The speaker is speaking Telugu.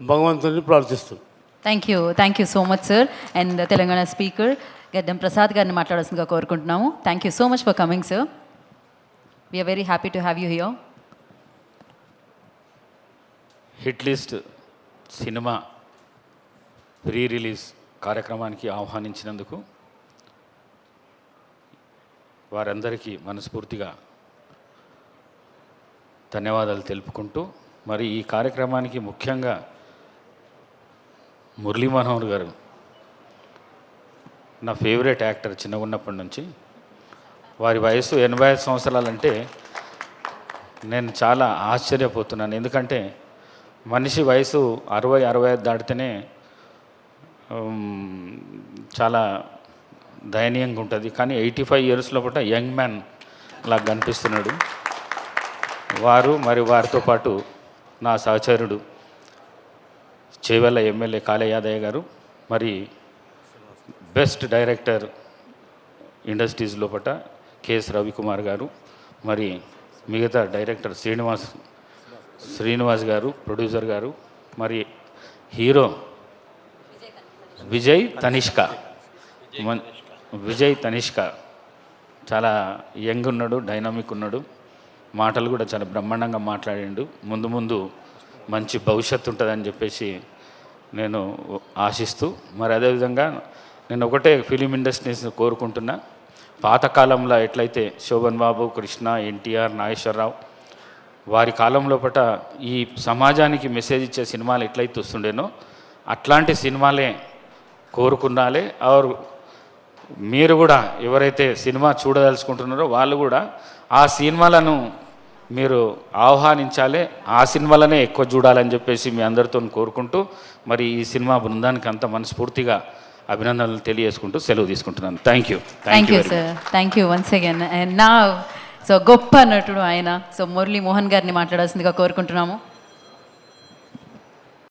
భగవంతుని ప్రార్థిస్తూ. Thank you so much sir. And Telangana speaker Gaddam Prasad గారిని మాట్లాడాల్సిందిగా కోరుకుంటున్నాము. Thank you so much for coming sir. We are very happy to have you here. Hit list cinema pre release కార్యక్రమానికి ఆహ్వానించినందుకు వారందరికీ మనస్ఫూర్తిగా ధన్యవాదాలు తెలుపుకుంటూ, మరి ఈ కార్యక్రమానికి ముఖ్యంగా మురళీ మనోహర్ గారు నా ఫేవరెట్ యాక్టర్ చిన్నగా ఉన్నప్పటి నుంచి. వారి వయసు 85 సంవత్సరాలంటే నేను చాలా ఆశ్చర్యపోతున్నాను. ఎందుకంటే మనిషి వయసు 60-65 దాటితేనే చాలా దయనీయంగా ఉంటుంది. కానీ 85 ఇయర్స్ లోపల యంగ్ మ్యాన్ లాగా కనిపిస్తున్నాడు. వారు మరి వారితో పాటు నా సహచరుడు చేవెళ్ళ ఎమ్మెల్యే కాళే యాదయ్య గారు, మరి బెస్ట్ డైరెక్టర్ ఇండస్ట్రీస్ లోపల కెఎస్ రవికుమార్ గారు, మరి మిగతా డైరెక్టర్ శ్రీనివాస్ గారు, ప్రొడ్యూసర్ గారు, మరి హీరో విజయ్ తనిష్క చాలా యంగ్ ఉన్నాడు, డైనామిక్ ఉన్నాడు, మాటలు కూడా చాలా బ్రహ్మాండంగా మాట్లాడిండు. ముందు మంచి భవిష్యత్తు ఉంటుందని చెప్పేసి నేను ఆశిస్తూ, మరి అదేవిధంగా నేను ఒకటే ఫిలిం ఇండస్ట్రీస్ని కోరుకుంటున్నా. పాతకాలంలో ఎట్లయితే శోభన్ బాబు, కృష్ణ, ఎన్టీఆర్, నాగేశ్వరరావు వారి కాలం లోపల ఈ సమాజానికి మెసేజ్ ఇచ్చే సినిమాలు ఎట్లయితే వస్తుండేనో అట్లాంటి సినిమాలే కోరుకున్నాలే. ఆర్ మీరు కూడా ఎవరైతే సినిమా చూడదలుచుకుంటున్నారో వాళ్ళు కూడా ఆ సినిమాలను మీరు ఆహ్వానించాలి, ఆ సినిమాలనే ఎక్కువ చూడాలని చెప్పేసి మీ అందరితో కోరుకుంటూ, మరి ఈ సినిమా బృందానికి అంత మనస్ఫూర్తిగా అభినందనలు తెలియజేసుకుంటూ సెలవు తీసుకుంటున్నాను. Thank you sir. Thank you once again. And నా సో గొప్ప నటుడు ఆయన, సో మురళీ మోహన్ గారిని మాట్లాడాల్సిందిగా కోరుకుంటున్నాము.